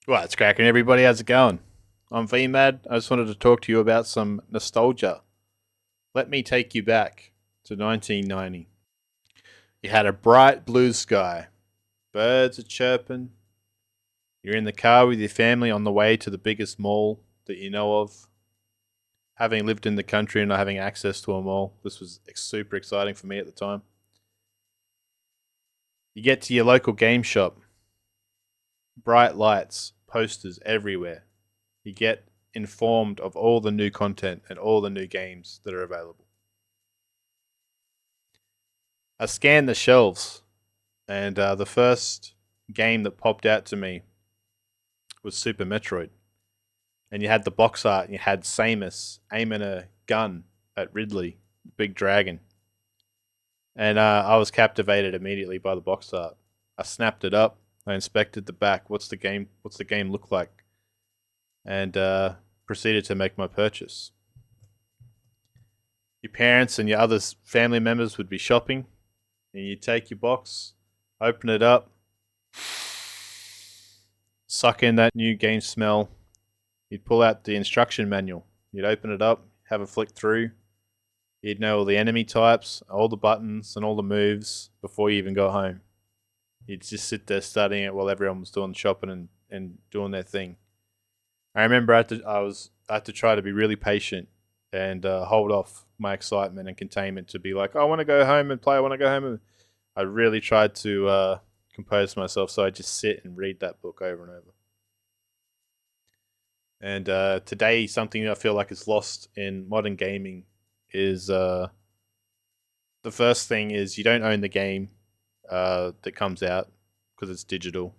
Well, it's cracking, everybody. How's it going? I'm VMAD. I just wanted to talk to you about some nostalgia. Let me take you back to 1990. You had a bright blue sky, birds are chirping. You're in the car with your family on the way to the biggest mall that you know of. Having lived in the country and not having access to a mall, this was super exciting for me at the time. You get to your local game shop, bright lights, posters everywhere. You get informed of all the new content and all the new games that are available. I scanned the shelves, and the first game that popped out to me was Super Metroid. And you had the box art, and you had Samus aiming a gun at Ridley, big dragon. And I was captivated immediately by the box art. I snapped it up. I inspected the back. What's the game? What's the game look like? And proceeded to make my purchase. Your parents and your other family members would be shopping, and you take your box, open it up, suck in that new game smell. You'd pull out the instruction manual. You'd open it up, have a flick through. You'd know all the enemy types, all the buttons, and all the moves before you even got home. You'd just sit there studying it while everyone was doing shopping and doing their thing. I remember I had to try to be really patient and hold off my excitement and containment to be like, oh, I want to go home and play. I want to go home. And I really tried to compose myself, so I just sit and read that book over and over. And today, something I feel like is lost in modern gaming is the first thing is you don't own the game that comes out because it's digital.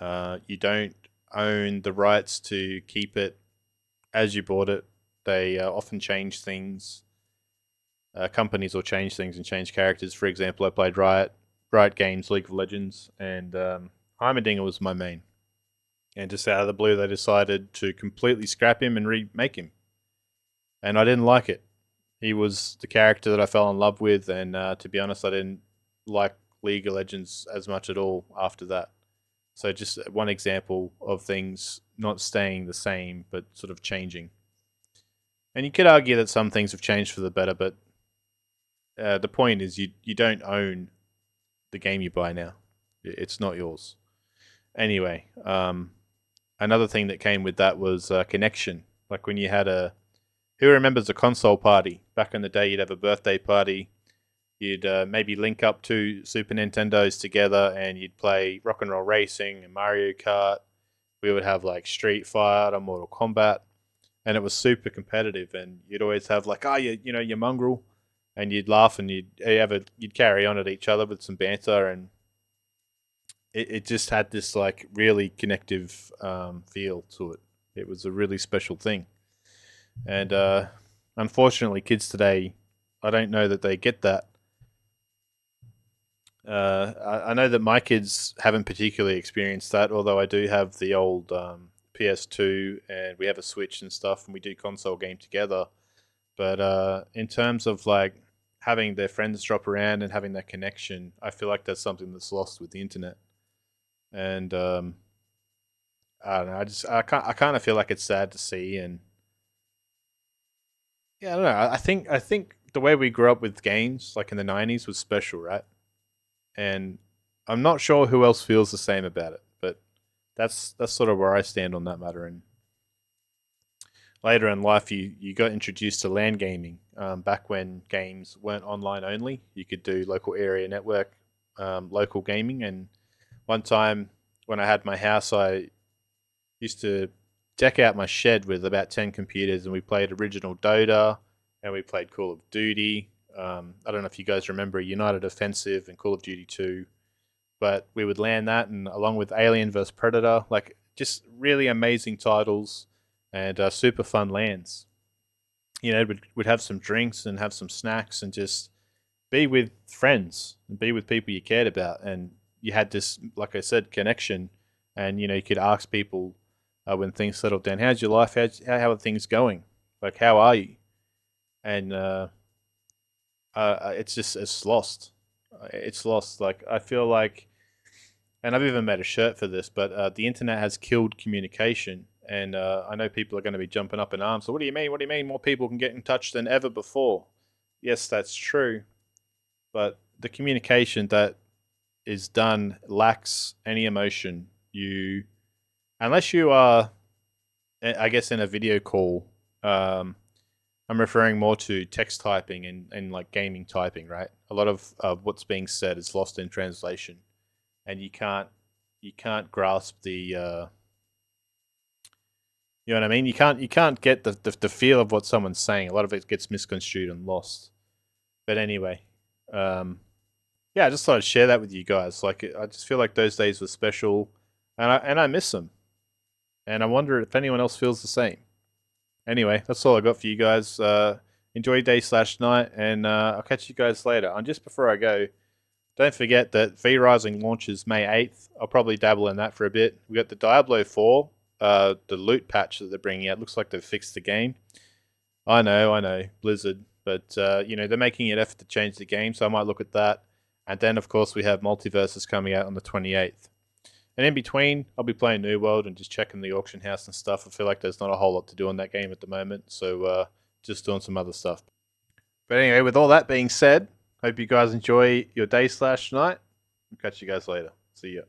You don't own the rights to keep it as you bought it. They often change things. Companies will change things and change characters. For example, I played Riot Games, League of Legends, and Heimerdinger was my main. And just out of the blue, they decided to completely scrap him and remake him. And I didn't like it. He was the character that I fell in love with, and to be honest, I didn't like League of Legends as much at all after that. So just one example of things not staying the same, but sort of changing. And you could argue that some things have changed for the better, but the point is you don't own the game you buy now. It's not yours. Anyway, another thing that came with that was connection. Like when you had a who remembers a console party back in the day? You'd have a birthday party. You'd maybe link up two Super Nintendos together, and you'd play Rock and Roll Racing and Mario Kart. We would have like Street Fighter, Mortal Kombat, and it was super competitive. And you'd always have like, oh, you know, your mongrel, and you'd laugh and you'd carry on at each other with some banter, and it just had this like really connective feel to it. It was a really special thing, and unfortunately, kids today, I don't know that they get that. I know that my kids haven't particularly experienced that, although I do have the old PS2 and we have a Switch and stuff, and we do console game together. But in terms of like having their friends drop around and having that connection, I feel like that's something that's lost with the internet. And I don't know. I kind of feel like it's sad to see, and yeah, I don't know. I think the way we grew up with games, like in the '90s, was special, right? And I'm not sure who else feels the same about it, but that's sort of where I stand on that matter. And later in life, you got introduced to LAN gaming. Back when games weren't online only, you could do local area network, local gaming. And one time when I had my house, I used to deck out my shed with about 10 computers, and we played original Dota, and we played Call of Duty. I don't know if you guys remember United Offensive and Call of Duty 2, but we would land that, and along with Alien vs Predator, like just really amazing titles and super fun lands. You know, we'd have some drinks and have some snacks and just be with friends and be with people you cared about. And you had this, like I said, connection. And, you know, you could ask people when things settled down, how's your life? How are things going? Like, how are you? And it's just, it's lost. It's lost. Like, I feel like and I've even made a shirt for this, but the internet has killed communication. And I know people are going to be jumping up in arms. So, what do you mean? What do you mean more people can get in touch than ever before? Yes, that's true. But the communication that is done lacks any emotion. Unless you are, I guess, in a video call, um, I'm referring more to text typing and like gaming typing, right? A lot of what's being said is lost in translation, and you can't grasp the you know what I mean. You can't get the feel of what someone's saying. A lot of it gets misconstrued and lost. But anyway, um, yeah, I just thought I'd share that with you guys. Like, I just feel like those days were special, and I miss them. And I wonder if anyone else feels the same. Anyway, that's all I got for you guys. Enjoy your day/night, and I'll catch you guys later. And just before I go, don't forget that V Rising launches May 8th. I'll probably dabble in that for a bit. We got the Diablo 4, the loot patch that they're bringing out. Looks like they've fixed the game. I know, Blizzard, but they're making an effort to change the game, so I might look at that. And then, of course, we have Multiverses coming out on the 28th. And in between, I'll be playing New World and just checking the auction house and stuff. I feel like there's not a whole lot to do in that game at the moment, so just doing some other stuff. But anyway, with all that being said, hope you guys enjoy your day/night. Catch you guys later. See ya.